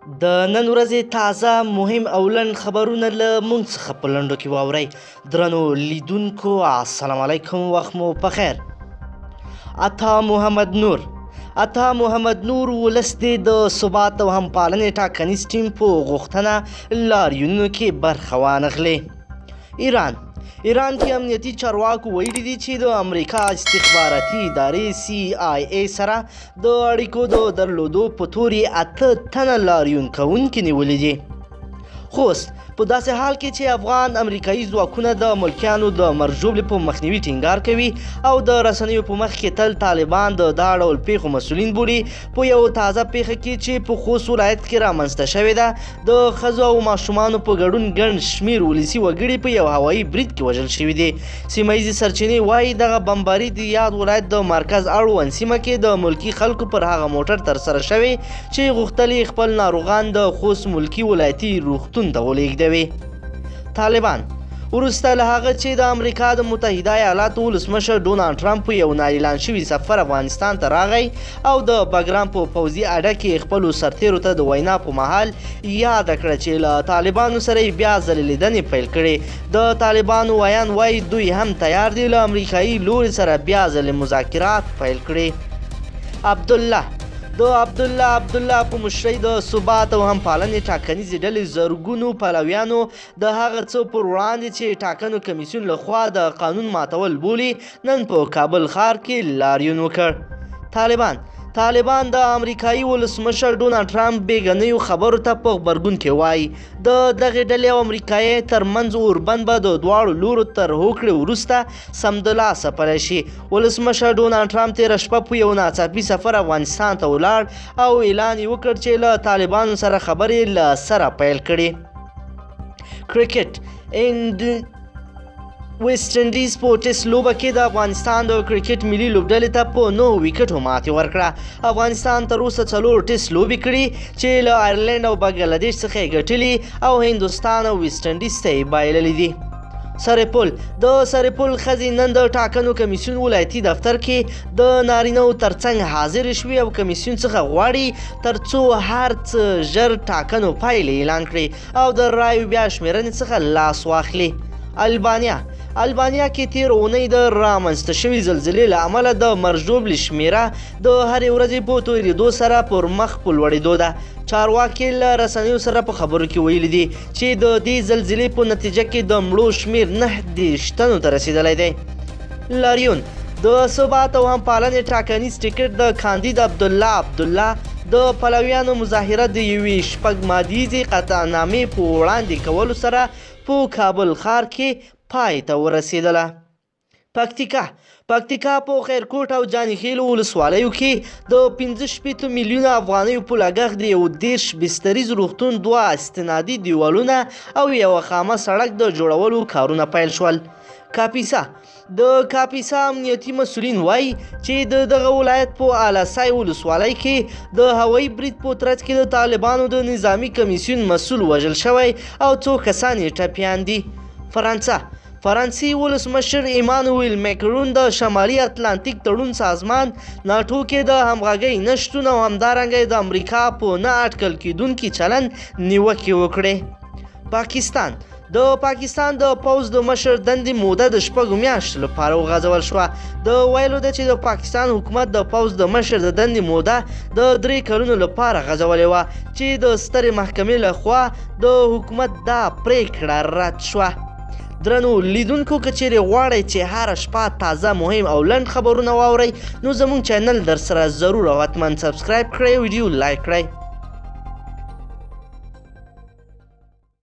د نن ورځې تازه مهم او لنډ خبرونه له موږ څخه په لنډو کې واورئ. درنو لیدونکو السلام علیکم، وخت مو پخیر. عطا محمد نور ولس دې د ثبات او همپالنې ټاکنیز ټیم په غوښتنه لاریونونو کې برخه وانخلي. ایران کې امنیتي چارواکو ویلي دي چې د امریکا استخباراتي ادارې CIA سره د اړیکو د درلودو په تورې 8 تنه لاریون کوونکي نیولي دي. خوست په داسې حال کې چې افغان امریکایي ځواکونه د ملکیانو د مرژوبلې په مخنیوي ټینګار کوي او د رسنیو په مخ کې تل طالبان د دا ډول پیښو مسؤلین بولي، په یو تازه پیښه کې چې په خوست ولایت کې رامنځته شوې ده، د ښځو او ماشومانو په ګډون ګڼ شمېر ولسي وګړي په یو هوایي برید کې وژل شوي دي. سیمه ییزې سرچینې وایي دغه بمباري د یاد ولایت د مرکز اړوند سیمه کې د ملکي خلکو پر هغه موټر ترسره شوی چې غوښتل یې خپل ناروغان د خوست ملکي ولایتي روغتون ته ولېږدوي. طالبان وروسته له هغه چې د امریکا د متحده ایالاتو ولسمشر ډونالډ ټرمپ په یو نااعلان شوي سفر افغانستان ته راغی او د بګرام په پوځي اډه کې خپلو سرتیرو ته د وینا په مهال یاده کړه چې له طالبانو سره یې بیا ځلې لیدنې پیل کړې. د طالبانو ویان وایي دوی هم تیار دي له امریکایي لوري سره بیا ځلې مذاکرات پیل کړي. عبدالله په مشرۍ د ثبات او همپالنې ټاکنیزې ډلې زرګونو پلویانو د هغه څه پر وړاندې چې ټاکنو کمیسیون لخوا د قانون ماتول بولي نن په کابل ښار کې لاریون وکړ. طالبان د امریکایي ولسمشر ډونالډ ټرمپ بیګنیو خبرو ته په غبرګون کې وایي د دغې ډلې او امریکایي ترمنځ اوربند به د دواړو لورو تر هوکړې وروسته سمدلاسه پلی شي. ولسمشر ډونالډ ټرمپ تېره شپه په یو ناڅاپي سفر افغانستان ته ولاړ او اعلان یې وکړ چې له طالبانو سره خبرې له سره پیل کړي. کرکټ ویسټ انډیز په ټیسټ لوبه کې د افغانستان د کرکټ ملي لوبډلې ته په 9 ویکټو ماتې ورکړه. افغانستان تر اوسه 4 ټیسټ لوبې کړي چې له آیرلینډ او بنګلادیش څخه یې ګټلي او هندوستان او ویسټ انډیز ته یې بایللي دي. سرپل ښځې نن د ټاکنو کمیسیون ولایتي دفتر کې د نارینه‌و ترڅنګ حاضر شوي او کمیسیون څخه غواړي ترڅو هر څه ژر ټاکنو پایلې اعلان کړي او د رایو بیا شمېرنې څخه لاس واخلي. البانیا کې تېره اونۍ د رامنځته شوې زلزلې له امله د مرژوبلې شمېره د هرې ورځې په تورېدو سره پر مخ په لوړېدو ده. چارواکي له رسنیو سره په خبرو کې ویلي دي چې د دې زلزلې په نتیجه کې د مړو شمېر 29 تنو ته رسېدلی دی. لاریون د ثبات او همپالنې ټاکنیز ټکټ د کاندید عبدالله د پلویانو مظاهره د یوې شپږمادیزې قطعنامې په وړاندې کولو سره په کابل ښار کې پای ته ورسېدله. پکتیکا په خیرکوټ او جاني خیل ولسوالیو کې د 65 میلیونه افغانیو په لګښت د 10 بستریز روغتون، 2 استنادي دیوالونه او یوه خامه سړک د جوړولو کارونه پیل شول. د کاپیسا امنیتي مسؤلین وایي چې دغه ولایت په آلاسای ولسوالۍ کې د هوایي برید په ترڅ کې د طالبانو د نظامي کمیسیون مسؤل وژل شوی او څو کسان یې ټپیان دي. فرانسې ولسمشر ایمانویل ماکرون د شمالي اتلانتیک تړون سازمان ناټو کې د همغږۍ نشتون او همدارنګه د امریکا په نه اټکل کېدونکي چلند نیوکې وکړې. د پاکستان د پوځ د مشر دندې موده د 6 میاشتو لپاره وغځول شوه. د ویلو ده چې د پاکستان حکومت د پوځ د مشر د دندې موده د 3 کلونو لپاره غځولې وه چې د سترې محکمې لخوا د حکومت دا پریکړه رد شوه. درنو لیدونکو که چیرې غواړئ چې هره شپه تازه مهم او لنډ خبرونه واورئ نو زموږ چینل در سره ضرور او حتما سبسکرایب کړئ، ویډیو لایک کړئ.